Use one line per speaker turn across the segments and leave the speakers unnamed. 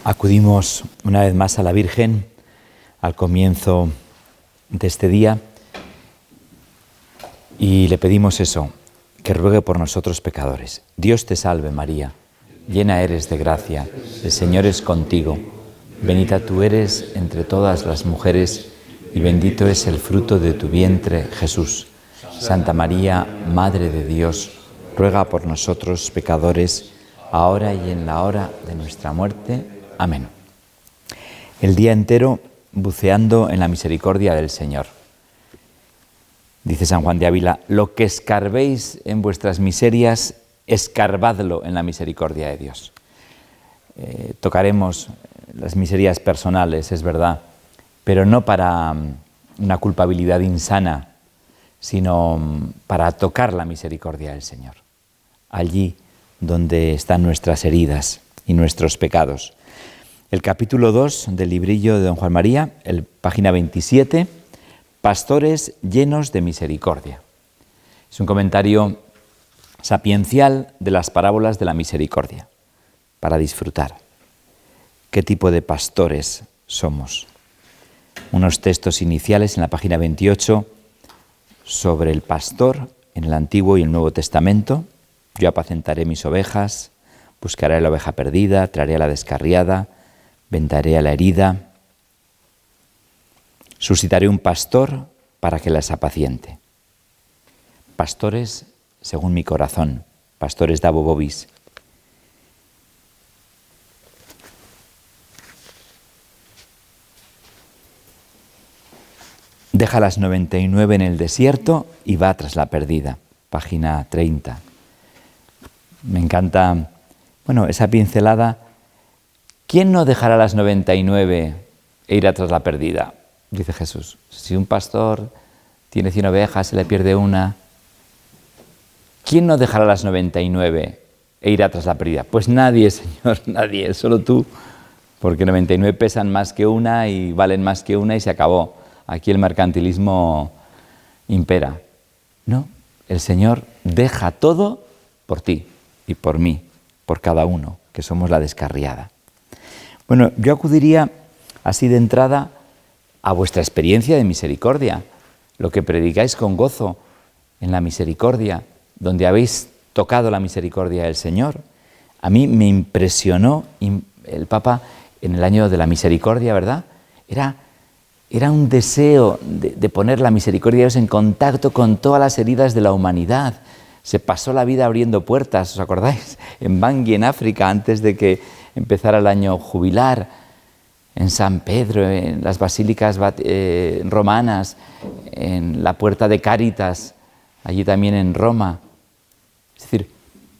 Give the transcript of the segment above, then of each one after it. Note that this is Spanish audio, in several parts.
Acudimos una vez más a la Virgen al comienzo de este día y le pedimos eso, que ruegue por nosotros pecadores. Dios te salve María, llena eres de gracia, el Señor es contigo. Bendita tú eres entre todas las mujeres y bendito es el fruto de tu vientre, Jesús. Santa María, Madre de Dios, ruega por nosotros pecadores, ahora y en la hora de nuestra muerte. Amén. El día entero buceando en la misericordia del Señor. Dice San Juan de Ávila, lo que escarbéis en vuestras miserias, escarbadlo en la misericordia de Dios. Tocaremos las miserias personales, es verdad, pero no para una culpabilidad insana, sino para tocar la misericordia del Señor. Allí donde están nuestras heridas y nuestros pecados. El capítulo 2 del librillo de don Juan María, página 27, Pastores llenos de misericordia. Es un comentario sapiencial de las parábolas de la misericordia, para disfrutar. ¿Qué tipo de pastores somos? Unos textos iniciales en la página 28 sobre el pastor en el Antiguo y el Nuevo Testamento. Yo apacentaré mis ovejas, buscaré a la oveja perdida, traeré a la descarriada, vendaré a la herida, suscitaré un pastor para que las apaciente. Pastores según mi corazón, pastores Dabo Vobis. Deja las 99 en el desierto y va tras la perdida. Página 30. Me encanta, esa pincelada. ¿Quién no dejará las 99 e irá tras la perdida? Dice Jesús. Si un pastor tiene 100 ovejas, se le pierde una. ¿Quién no dejará las 99 e irá tras la perdida? Pues nadie, Señor, nadie, solo tú. Porque 99 pesan más que una y valen más que una y se acabó. Aquí el mercantilismo impera. No, el Señor deja todo por ti y por mí, por cada uno, que somos la descarriada. Bueno, yo acudiría así de entrada a vuestra experiencia de misericordia, lo que predicáis con gozo en la misericordia, donde habéis tocado la misericordia del Señor. A mí me impresionó el Papa en el año de la misericordia, ¿verdad? Era un deseo de poner la misericordia de Dios en contacto con todas las heridas de la humanidad. Se pasó la vida abriendo puertas, ¿os acordáis? En Bangui, en África, antes de que empezara el año jubilar, en San Pedro, en las basílicas romanas, en la puerta de Cáritas, allí también en Roma. Es decir,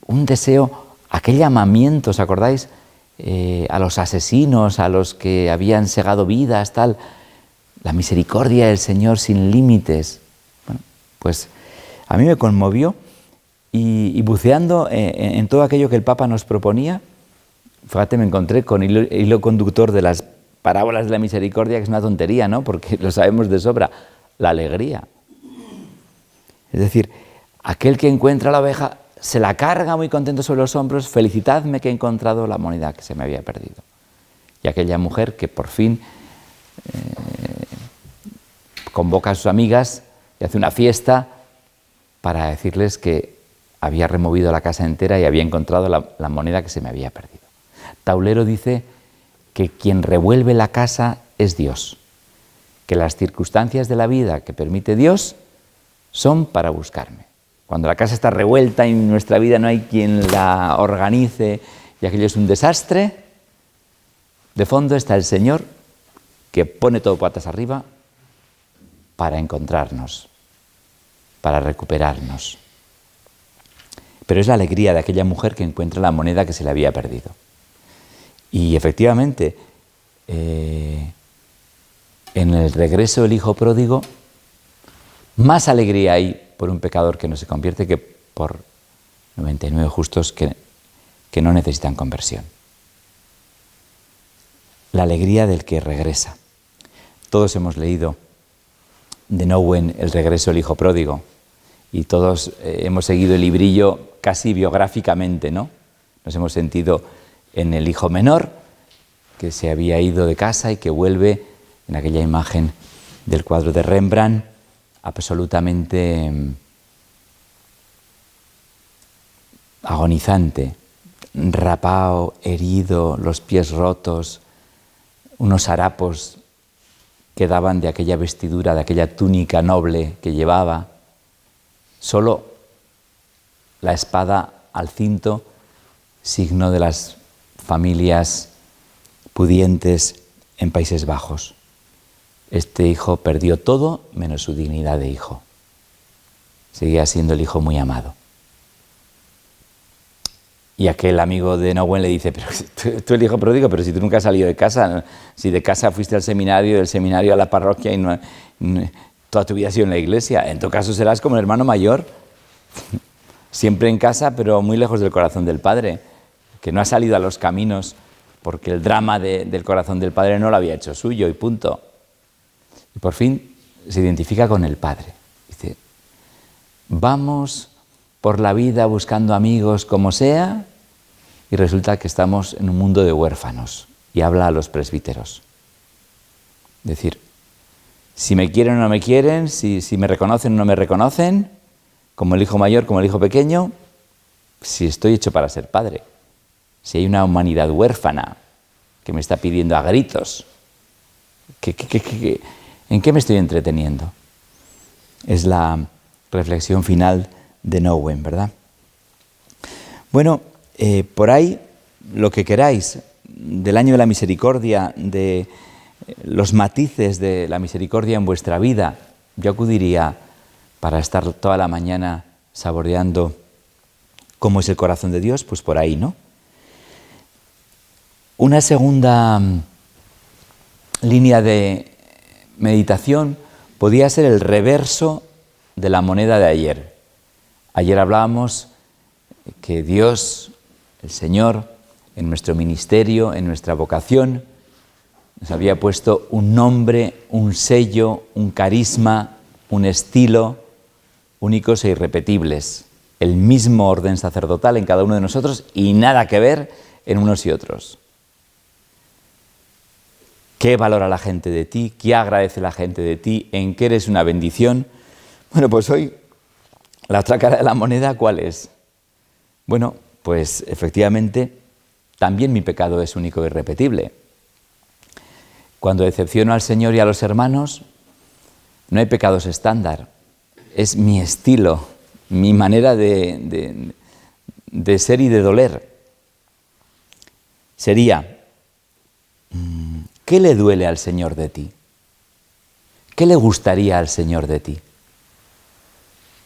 un deseo, aquel llamamiento, ¿os acordáis? A los asesinos, a los que habían segado vidas, tal. La misericordia del Señor sin límites. Bueno, pues a mí me conmovió y buceando en todo aquello que el Papa nos proponía, fíjate, me encontré con hilo conductor de las parábolas de la misericordia, que es una tontería, ¿no? Porque lo sabemos de sobra, la alegría. Es decir, aquel que encuentra la oveja se la carga muy contento sobre los hombros, felicitadme que he encontrado la moneda que se me había perdido. Y aquella mujer que por fin convoca a sus amigas y hace una fiesta para decirles que había removido la casa entera y había encontrado la moneda que se me había perdido. Taulero dice que quien revuelve la casa es Dios, que las circunstancias de la vida que permite Dios son para buscarme. Cuando la casa está revuelta y en nuestra vida no hay quien la organice y aquello es un desastre, de fondo está el Señor que pone todo patas arriba para encontrarnos, para recuperarnos. Pero es la alegría de aquella mujer que encuentra la moneda que se le había perdido. Y efectivamente, en el regreso del hijo pródigo, más alegría hay por un pecador que no se convierte que por 99 justos que no necesitan conversión. La alegría del que regresa. Todos hemos leído de Nowen El regreso del hijo pródigo y todos hemos seguido el librillo casi biográficamente, ¿no? Nos hemos sentido en el hijo menor que se había ido de casa y que vuelve en aquella imagen del cuadro de Rembrandt, absolutamente agonizante, rapado, herido, los pies rotos, unos harapos que daban de aquella vestidura, de aquella túnica noble que llevaba, solo la espada al cinto, signo de las familias pudientes en Países Bajos. Este hijo perdió todo menos su dignidad de hijo. Seguía siendo el hijo muy amado. Y aquel amigo de Noguen le dice, pero tú el hijo pródigo, pero si tú nunca has salido de casa, si de casa fuiste al seminario, del seminario a la parroquia y toda tu vida has sido en la iglesia, en todo caso serás como el hermano mayor, siempre en casa, pero muy lejos del corazón del Padre, que no ha salido a los caminos porque el drama del corazón del Padre no lo había hecho suyo y punto. Y por fin se identifica con el Padre. Dice, vamos por la vida buscando amigos como sea, y resulta que estamos en un mundo de huérfanos, y habla a los presbíteros. Es decir, si me quieren o no me quieren, si me reconocen o no me reconocen, como el hijo mayor, como el hijo pequeño, si estoy hecho para ser padre, si hay una humanidad huérfana que me está pidiendo a gritos, ¿en qué me estoy entreteniendo? Es la reflexión final de Noguen, ¿verdad? Bueno, por ahí lo que queráis, del año de la misericordia, de los matices de la misericordia en vuestra vida, yo acudiría para estar toda la mañana saboreando cómo es el corazón de Dios, pues por ahí, ¿no? Una segunda línea de meditación podía ser el reverso de la moneda de ayer. Ayer hablábamos que Dios, el Señor, en nuestro ministerio, en nuestra vocación, nos había puesto un nombre, un sello, un carisma, un estilo únicos e irrepetibles. El mismo orden sacerdotal en cada uno de nosotros y nada que ver en unos y otros. ¿Qué valora la gente de ti? ¿Qué agradece la gente de ti? ¿En qué eres una bendición? Bueno, pues hoy, la otra cara de la moneda, ¿cuál es? Bueno, pues efectivamente, también mi pecado es único e irrepetible. Cuando decepciono al Señor y a los hermanos, no hay pecados estándar. Es mi estilo, mi manera de ser y de doler. Sería, ¿qué le duele al Señor de ti? ¿Qué le gustaría al Señor de ti?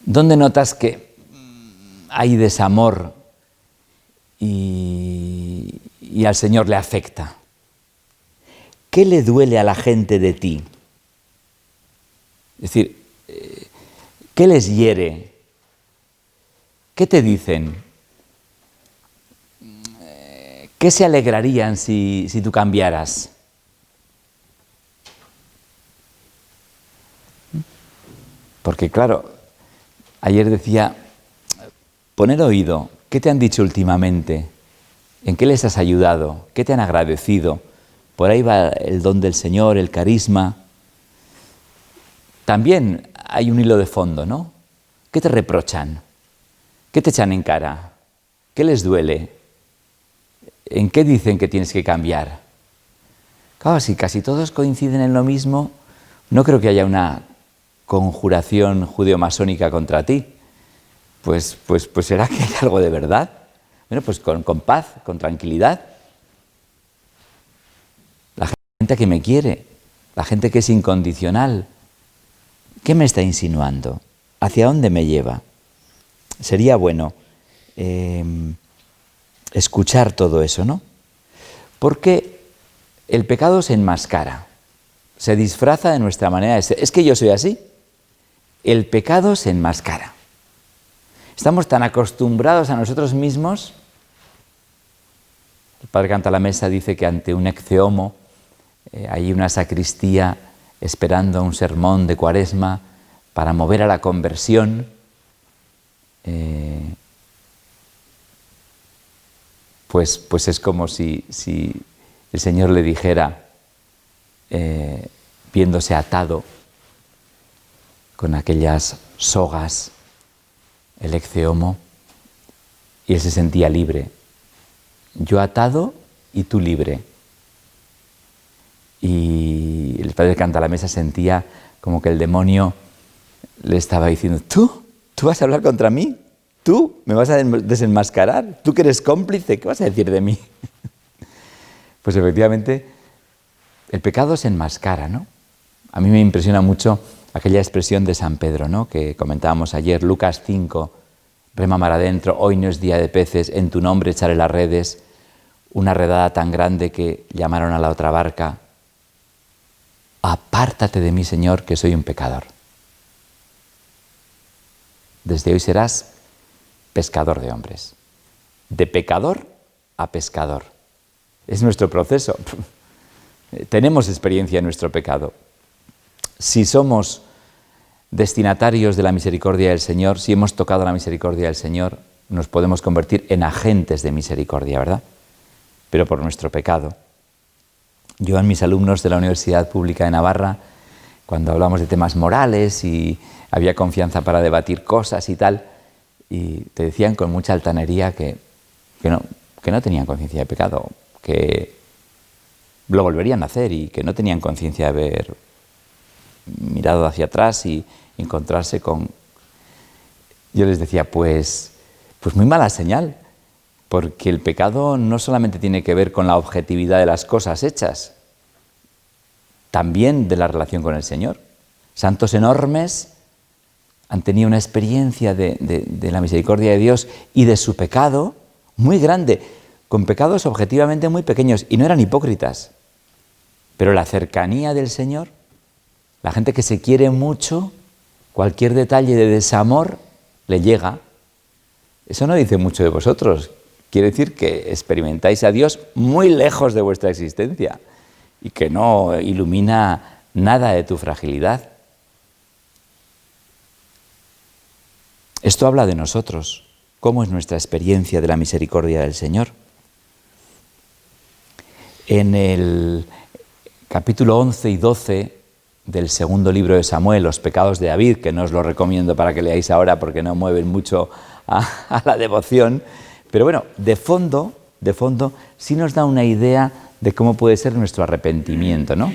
¿Dónde notas que hay desamor y al Señor le afecta? ¿Qué le duele a la gente de ti? Es decir, ¿qué les hiere? ¿Qué te dicen? ¿Qué se alegrarían si tú cambiaras? Porque claro, ayer decía, poner oído, ¿qué te han dicho últimamente? ¿En qué les has ayudado? ¿Qué te han agradecido? Por ahí va el don del Señor, el carisma. También hay un hilo de fondo, ¿no? ¿Qué te reprochan? ¿Qué te echan en cara? ¿Qué les duele? ¿En qué dicen que tienes que cambiar? Claro, si casi todos coinciden en lo mismo, no creo que haya una conjuración judeo-masónica contra ti. Pues será que hay algo de verdad. Bueno, pues con paz, con tranquilidad. La gente que me quiere, la gente que es incondicional, ¿qué me está insinuando? ¿Hacia dónde me lleva? Sería bueno escuchar todo eso, ¿no? Porque el pecado se enmascara, se disfraza de nuestra manera de ser. Es que yo soy así. El pecado se enmascara. Estamos tan acostumbrados a nosotros mismos. El Padre Canta la Mesa dice que ante un ecce homo hay una sacristía esperando un sermón de Cuaresma para mover a la conversión. Pues es como si el Señor le dijera, viéndose atado con aquellas sogas, el ecce homo, y él se sentía libre. Yo atado y tú libre. Y el padre Cantalamessa sentía como que el demonio le estaba diciendo, ¿tú vas a hablar contra mí? ¿Tú me vas a desenmascarar? ¿Tú que eres cómplice? ¿Qué vas a decir de mí? Pues efectivamente, el pecado se enmascara, ¿no? A mí me impresiona mucho aquella expresión de San Pedro, ¿no?, que comentábamos ayer, Lucas 5, rema mar adentro, hoy no es día de peces, en tu nombre echaré las redes, una redada tan grande que llamaron a la otra barca, apártate de mí, Señor, que soy un pecador. Desde hoy serás pescador de hombres. De pecador a pescador. Es nuestro proceso. Tenemos experiencia en nuestro pecado. Si somos destinatarios de la misericordia del Señor, si hemos tocado la misericordia del Señor, nos podemos convertir en agentes de misericordia, ¿verdad? Pero por nuestro pecado. Yo a mis alumnos de la Universidad Pública de Navarra, cuando hablamos de temas morales y había confianza para debatir cosas y tal, y te decían con mucha altanería que no tenían conciencia de pecado, que lo volverían a hacer y que no tenían conciencia de haber mirado hacia atrás y encontrarse con... Yo les decía, pues muy mala señal, porque el pecado no solamente tiene que ver con la objetividad de las cosas hechas, también de la relación con el Señor. Santos enormes han tenido una experiencia de la misericordia de Dios y de su pecado muy grande, con pecados objetivamente muy pequeños, y no eran hipócritas. Pero la cercanía del Señor, la gente que se quiere mucho, cualquier detalle de desamor le llega. Eso no dice mucho de vosotros. Quiere decir que experimentáis a Dios muy lejos de vuestra existencia y que no ilumina nada de tu fragilidad. Esto habla de nosotros. ¿Cómo es nuestra experiencia de la misericordia del Señor? En el capítulo 11 y 12 del segundo libro de Samuel, Los pecados de David, que no os lo recomiendo para que leáis ahora porque no mueven mucho a la devoción, pero bueno, de fondo, sí nos da una idea de cómo puede ser nuestro arrepentimiento, ¿no?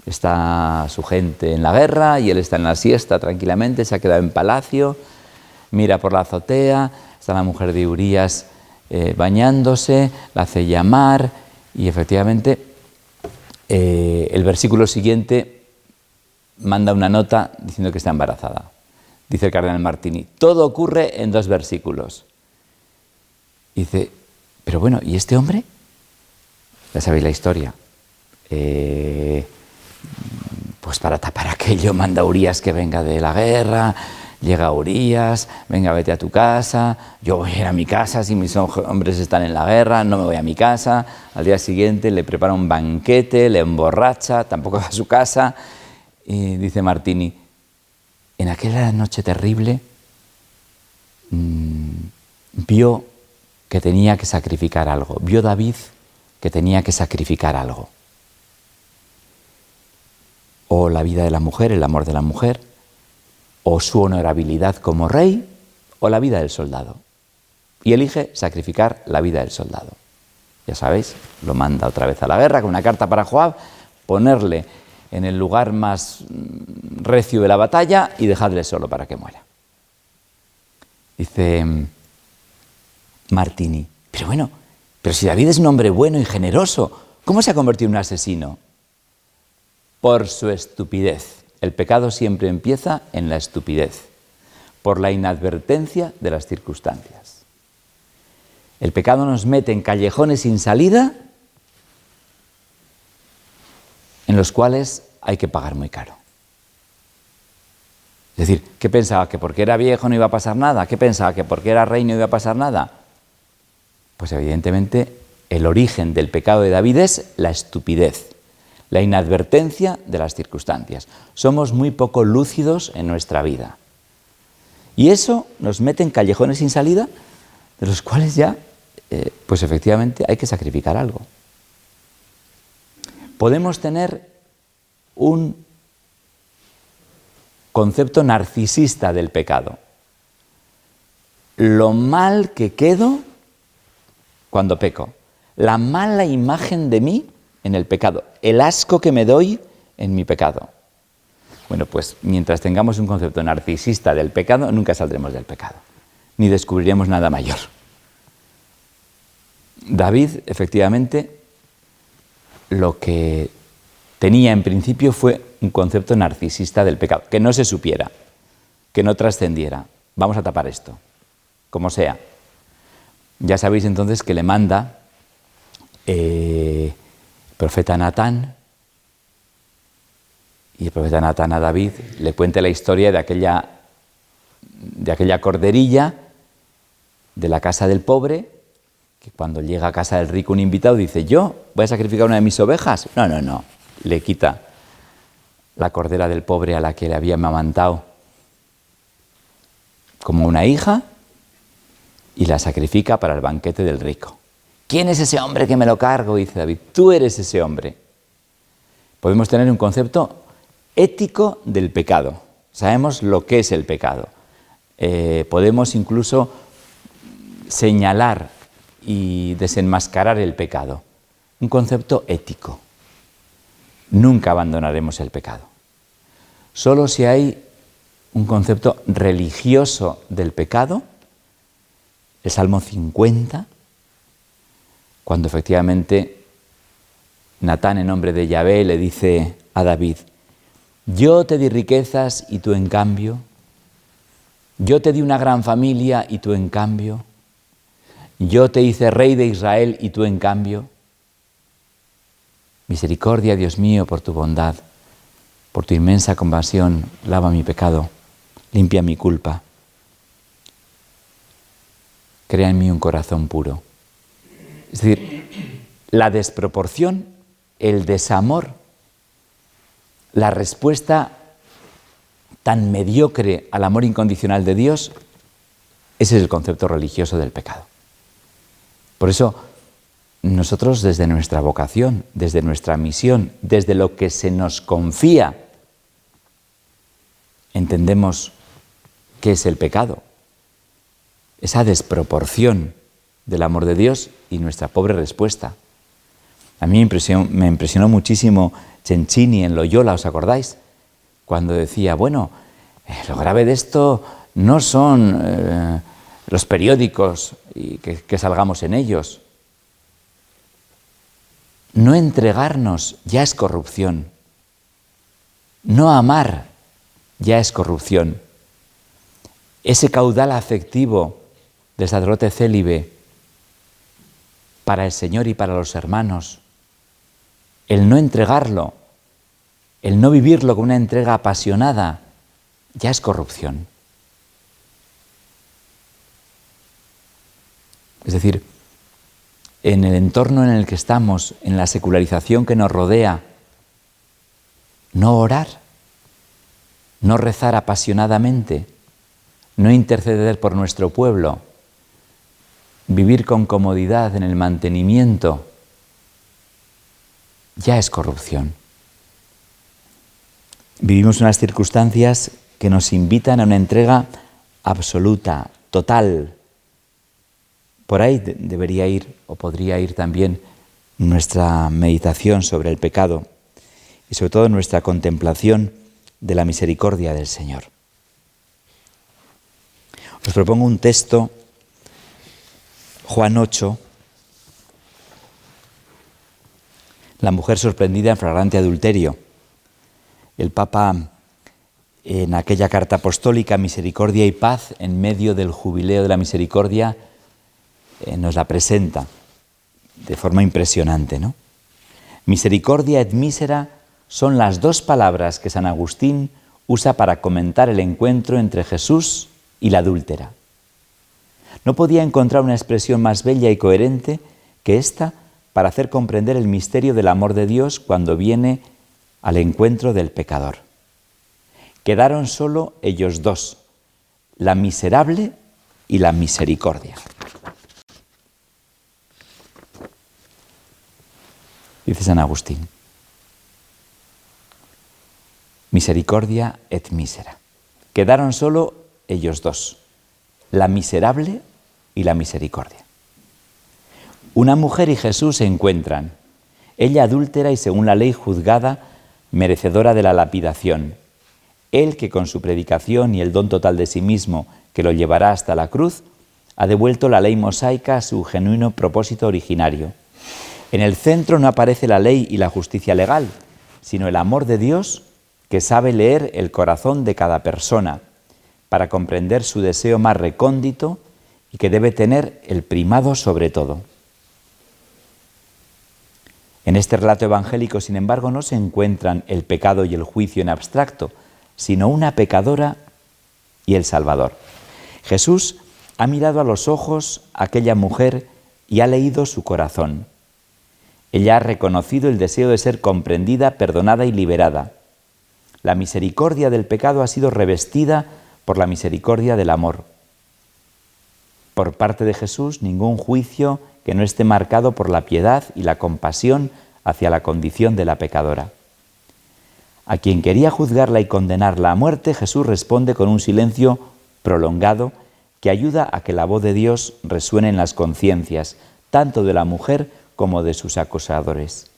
Está su gente en la guerra y él está en la siesta tranquilamente, se ha quedado en palacio, mira por la azotea, está la mujer de Urías bañándose, la hace llamar y efectivamente el versículo siguiente manda una nota diciendo que está embarazada. Dice el cardenal Martini, todo ocurre en 2 versículos. Y dice, pero bueno, ¿y este hombre? Ya sabéis la historia. Pues para tapar aquello manda a Urías que venga de la guerra, llega Urías, venga, vete a tu casa, yo voy a ir a mi casa, si mis hombres están en la guerra, no me voy a mi casa. Al día siguiente le prepara un banquete, le emborracha, tampoco va a su casa. Y dice Martini, en aquella noche terrible vio que tenía que sacrificar algo, vio David que tenía que sacrificar algo. O la vida de la mujer, el amor de la mujer, o su honorabilidad como rey, o la vida del soldado. Y elige sacrificar la vida del soldado. Ya sabéis, lo manda otra vez a la guerra con una carta para Joab, ponerle en el lugar más recio de la batalla y dejarle solo para que muera. Dice Martini, pero si David es un hombre bueno y generoso, ¿cómo se ha convertido en un asesino? Por su estupidez. El pecado siempre empieza en la estupidez, por la inadvertencia de las circunstancias. El pecado nos mete en callejones sin salida, en los cuales hay que pagar muy caro. Es decir, ¿qué pensaba? ¿Que porque era viejo no iba a pasar nada? ¿Qué pensaba? ¿Que porque era rey no iba a pasar nada? Pues evidentemente el origen del pecado de David es la estupidez, la inadvertencia de las circunstancias. Somos muy poco lúcidos en nuestra vida. Y eso nos mete en callejones sin salida, de los cuales ya, pues efectivamente hay que sacrificar algo. podemos tener un concepto narcisista del pecado. Lo mal que quedo cuando peco, la mala imagen de mí en el pecado, el asco que me doy en mi pecado. Bueno, pues mientras tengamos un concepto narcisista del pecado, nunca saldremos del pecado, ni descubriremos nada mayor. David, efectivamente, lo que tenía en principio fue un concepto narcisista del pecado, que no se supiera, que no trascendiera. Vamos a tapar esto, como sea. Ya sabéis entonces que le manda el profeta Natán, y el profeta Natán a David le cuenta la historia de aquella corderilla de la casa del pobre, que cuando llega a casa del rico un invitado dice, ¿yo voy a sacrificar una de mis ovejas? No. Le quita la cordera del pobre a la que le había amamantado como una hija y la sacrifica para el banquete del rico. ¿Quién es ese hombre que me lo cargo? Dice David. Tú eres ese hombre. Podemos tener un concepto ético del pecado. Sabemos lo que es el pecado. Podemos incluso señalar y desenmascarar el pecado. Un concepto ético. Nunca abandonaremos el pecado. Solo si hay un concepto religioso del pecado, el Salmo 50, cuando efectivamente Natán, en nombre de Yahvé, le dice a David, yo te di riquezas y tú en cambio, yo te di una gran familia y tú en cambio, yo te hice rey de Israel y tú en cambio. Misericordia, Dios mío, por tu bondad, por tu inmensa compasión, lava mi pecado, limpia mi culpa. Crea en mí un corazón puro. Es decir, la desproporción, el desamor, la respuesta tan mediocre al amor incondicional de Dios, ese es el concepto religioso del pecado. Por eso, nosotros desde nuestra vocación, desde nuestra misión, desde lo que se nos confía, entendemos qué es el pecado. Esa desproporción del amor de Dios y nuestra pobre respuesta. A mí me impresionó muchísimo Cencini en Loyola, ¿os acordáis? Cuando decía, bueno, lo grave de esto no son los periódicos y que salgamos en ellos. No entregarnos ya es corrupción. No amar ya es corrupción. Ese caudal afectivo del sacerdote célibe para el Señor y para los hermanos, el no entregarlo, el no vivirlo con una entrega apasionada, ya es corrupción. Es decir, en el entorno en el que estamos, en la secularización que nos rodea, no orar, no rezar apasionadamente, no interceder por nuestro pueblo, vivir con comodidad en el mantenimiento, ya es corrupción. Vivimos unas circunstancias que nos invitan a una entrega absoluta, total. Por ahí debería ir, o podría ir también, nuestra meditación sobre el pecado y sobre todo nuestra contemplación de la misericordia del Señor. Os propongo un texto, Juan 8, la mujer sorprendida en flagrante adulterio. El Papa, en aquella carta apostólica, Misericordia y Paz, en medio del jubileo de la misericordia, nos la presenta de forma impresionante, ¿no? Misericordia et misera son las dos palabras que San Agustín usa para comentar el encuentro entre Jesús y la adúltera. No podía encontrar una expresión más bella y coherente que esta para hacer comprender el misterio del amor de Dios cuando viene al encuentro del pecador. Quedaron solo ellos dos, la miserable y la misericordia. Dice San Agustín, misericordia et misera. Quedaron solo ellos dos, la miserable y la misericordia. Una mujer y Jesús se encuentran, ella adúltera y según la ley juzgada, merecedora de la lapidación. Él que con su predicación y el don total de sí mismo que lo llevará hasta la cruz, ha devuelto la ley mosaica a su genuino propósito originario. En el centro no aparece la ley y la justicia legal, sino el amor de Dios que sabe leer el corazón de cada persona para comprender su deseo más recóndito y que debe tener el primado sobre todo. En este relato evangélico, sin embargo, no se encuentran el pecado y el juicio en abstracto, sino una pecadora y el Salvador. Jesús ha mirado a los ojos a aquella mujer y ha leído su corazón. Ella ha reconocido el deseo de ser comprendida, perdonada y liberada. La misericordia del pecado ha sido revestida por la misericordia del amor. Por parte de Jesús, ningún juicio que no esté marcado por la piedad y la compasión hacia la condición de la pecadora. A quien quería juzgarla y condenarla a muerte, Jesús responde con un silencio prolongado que ayuda a que la voz de Dios resuene en las conciencias, tanto de la mujer como de sus acusadores.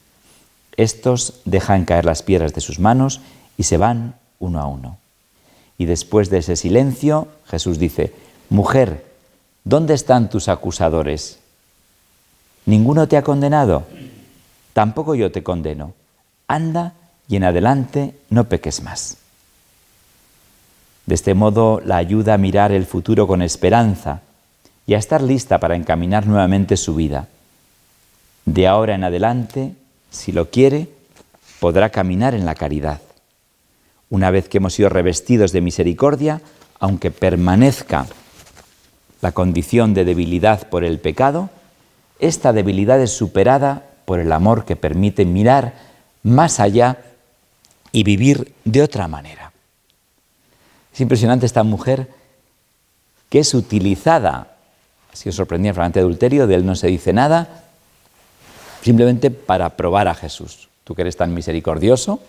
Estos dejan caer las piedras de sus manos y se van uno a uno. Y después de ese silencio, Jesús dice: «Mujer, ¿dónde están tus acusadores? ¿Ninguno te ha condenado? Tampoco yo te condeno. Anda y en adelante no peques más». De este modo la ayuda a mirar el futuro con esperanza y a estar lista para encaminar nuevamente su vida. De ahora en adelante, si lo quiere, podrá caminar en la caridad. Una vez que hemos sido revestidos de misericordia, aunque permanezca la condición de debilidad por el pecado, esta debilidad es superada por el amor que permite mirar más allá y vivir de otra manera. Es impresionante esta mujer que es utilizada, ha sido sorprendida en flagrante adulterio, de él no se dice nada, simplemente para probar a Jesús. Tú que eres tan misericordioso,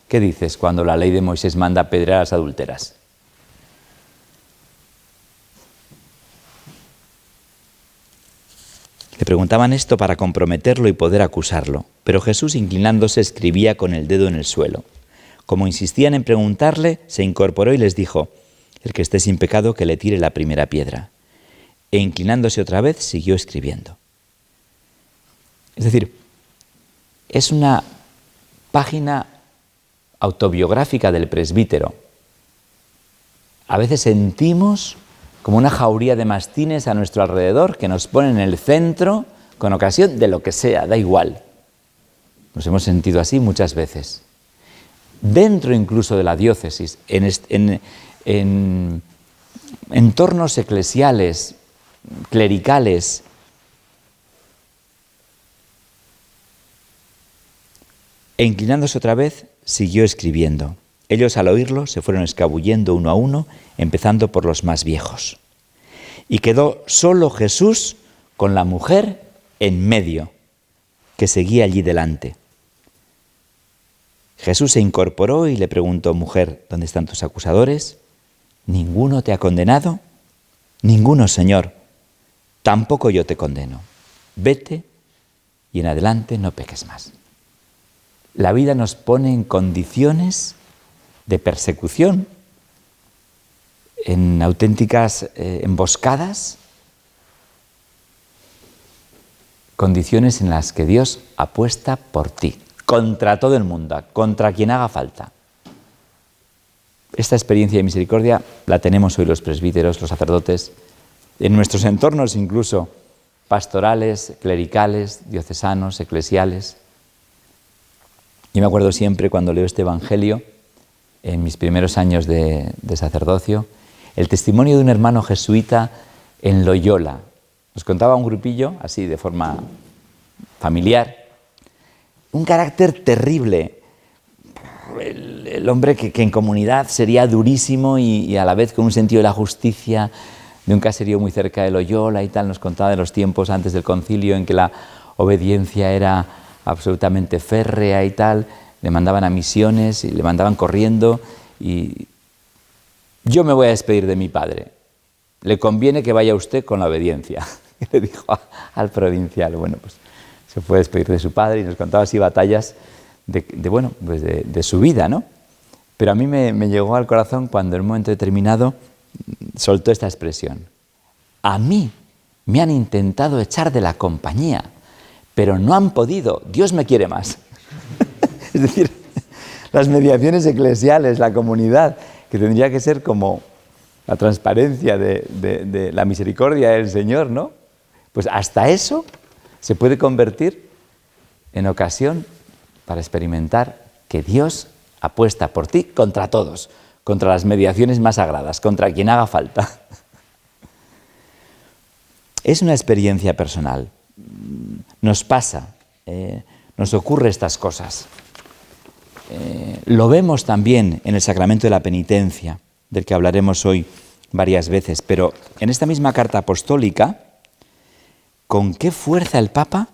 ¿qué dices cuando la ley de Moisés manda apedrear a las adúlteras? Le preguntaban esto para comprometerlo y poder acusarlo, pero Jesús, inclinándose, escribía con el dedo en el suelo. Como insistían en preguntarle, se incorporó y les dijo: «El que esté sin pecado, que le tire la primera piedra». E inclinándose otra vez, siguió escribiendo. Es decir, es una página autobiográfica del presbítero. A veces sentimos como una jauría de mastines a nuestro alrededor que nos ponen en el centro con ocasión de lo que sea, da igual. Nos hemos sentido así muchas veces. Dentro incluso de la diócesis, en entornos eclesiales, clericales. E inclinándose otra vez, siguió escribiendo. Ellos al oírlo se fueron escabullendo uno a uno, empezando por los más viejos. Y quedó solo Jesús con la mujer en medio, que seguía allí delante. Jesús se incorporó y le preguntó: «Mujer, ¿dónde están tus acusadores? ¿Ninguno te ha condenado?» «Ninguno, Señor. Tampoco yo te condeno. Vete y en adelante no peques más». La vida nos pone en condiciones de persecución, en auténticas emboscadas, condiciones en las que Dios apuesta por ti, contra todo el mundo, contra quien haga falta. Esta experiencia de misericordia la tenemos hoy los presbíteros, los sacerdotes, en nuestros entornos incluso pastorales, clericales, diocesanos, eclesiales. Yo me acuerdo siempre cuando leo este Evangelio, en mis primeros años de sacerdocio, el testimonio de un hermano jesuita en Loyola. Nos contaba un grupillo, así de forma familiar, un carácter terrible. El hombre que en comunidad sería durísimo y a la vez con un sentido de la justicia, de un caserío muy cerca de Loyola y tal. Nos contaba de los tiempos antes del concilio en que la obediencia era absolutamente férrea y tal. le mandaban a misiones y le mandaban corriendo y yo me voy a despedir de mi padre. Le conviene que vaya usted con la obediencia. Y le dijo al provincial. Bueno, pues se fue a despedir de su padre y nos contaba así batallas de su vida, ¿no? Pero a mí me llegó al corazón cuando en un momento determinado soltó esta expresión. A mí me han intentado echar de la compañía, pero no han podido. Dios me quiere más. Es decir, las mediaciones eclesiales, la comunidad, que tendría que ser como la transparencia de la misericordia del Señor, ¿no? Pues hasta eso se puede convertir en ocasión para experimentar que Dios apuesta por ti contra todos, contra las mediaciones más sagradas, contra quien haga falta. Es una experiencia personal. Nos pasa, nos ocurre estas cosas. Lo vemos también en el sacramento de la penitencia, del que hablaremos hoy varias veces, pero en esta misma carta apostólica, ¿con qué fuerza el Papa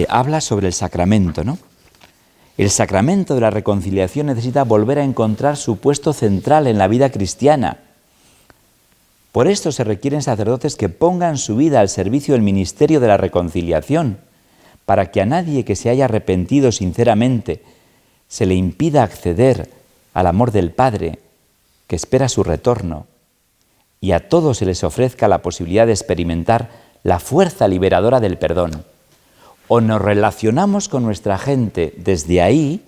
habla sobre el sacramento, ¿no? El sacramento de la reconciliación necesita volver a encontrar su puesto central en la vida cristiana. Por esto se requieren sacerdotes que pongan su vida al servicio del ministerio de la reconciliación, para que a nadie que se haya arrepentido sinceramente se le impida acceder al amor del Padre, que espera su retorno, y a todos se les ofrezca la posibilidad de experimentar la fuerza liberadora del perdón. O nos relacionamos con nuestra gente desde ahí,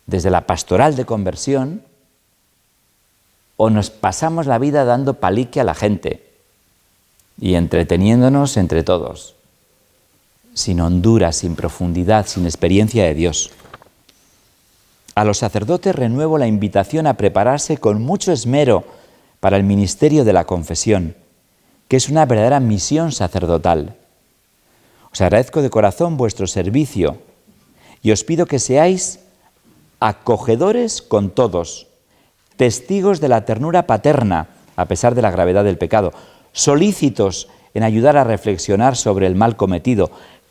desde la pastoral de conversión, o nos pasamos la vida dando palique a la gente y entreteniéndonos entre todos, sin hondura, sin profundidad, sin experiencia de Dios. A los sacerdotes renuevo la invitación a prepararse con mucho esmero para el ministerio de la confesión, que es una verdadera misión sacerdotal. Os agradezco de corazón vuestro servicio y os pido que seáis acogedores con todos, testigos de la ternura paterna, a pesar de la gravedad del pecado, solícitos en ayudar a reflexionar sobre el mal cometido,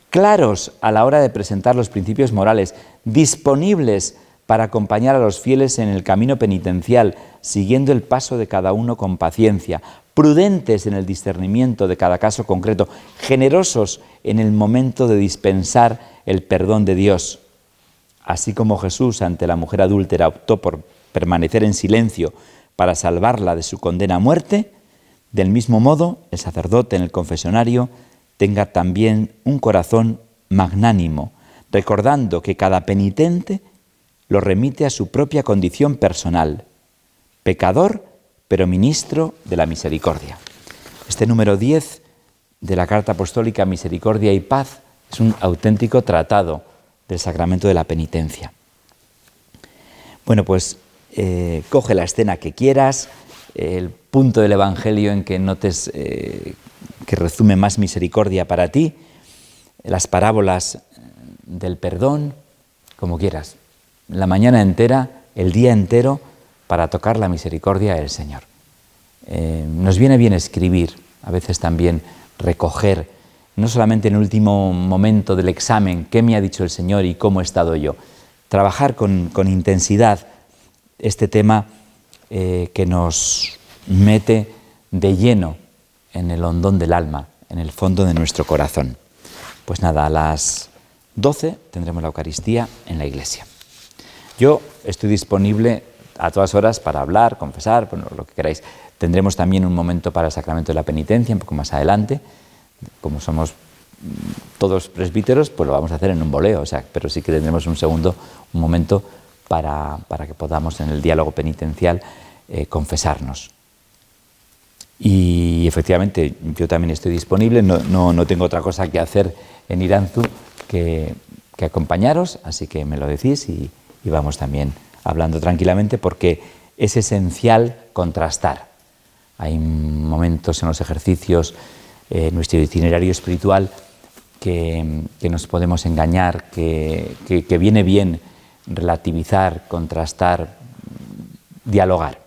claros a la hora de presentar los principios morales, disponibles para acompañar a los fieles en el camino penitencial, siguiendo el paso de cada uno con paciencia, prudentes en el discernimiento de cada caso concreto, generosos en el momento de dispensar el perdón de Dios. Así como Jesús ante la mujer adúltera optó por permanecer en silencio para salvarla de su condena a muerte, del mismo modo el sacerdote en el confesionario tenga también un corazón magnánimo, recordando que cada penitente lo remite a su propia condición personal, pecador, pero ministro de la misericordia. Este número 10 de la Carta Apostólica Misericordia y Paz es un auténtico tratado del sacramento de la penitencia. Bueno, pues coge la escena que quieras, el punto del Evangelio en que notes que resume más misericordia para ti, las parábolas del perdón, como quieras. La mañana entera, el día entero, para tocar la misericordia del Señor. Nos viene bien escribir, a veces también recoger, no solamente en el último momento del examen, qué me ha dicho el Señor y cómo he estado yo. Trabajar con intensidad este tema que nos mete de lleno en el hondón del alma, en el fondo de nuestro corazón. Pues nada, a las 12 tendremos la Eucaristía en la iglesia. Yo estoy disponible a todas horas para hablar, confesar, bueno, lo que queráis. Tendremos también un momento para el sacramento de la penitencia, un poco más adelante. Como somos todos presbíteros, pues lo vamos a hacer en un boleo, pero sí que tendremos un momento para que podamos en el diálogo penitencial confesarnos. Y efectivamente, yo también estoy disponible, no tengo otra cosa que hacer en Iranzu que acompañaros, así que me lo decís y vamos también hablando tranquilamente, porque es esencial contrastar. Hay momentos en los ejercicios, en nuestro itinerario espiritual, que nos podemos engañar, que viene bien relativizar, contrastar, dialogar.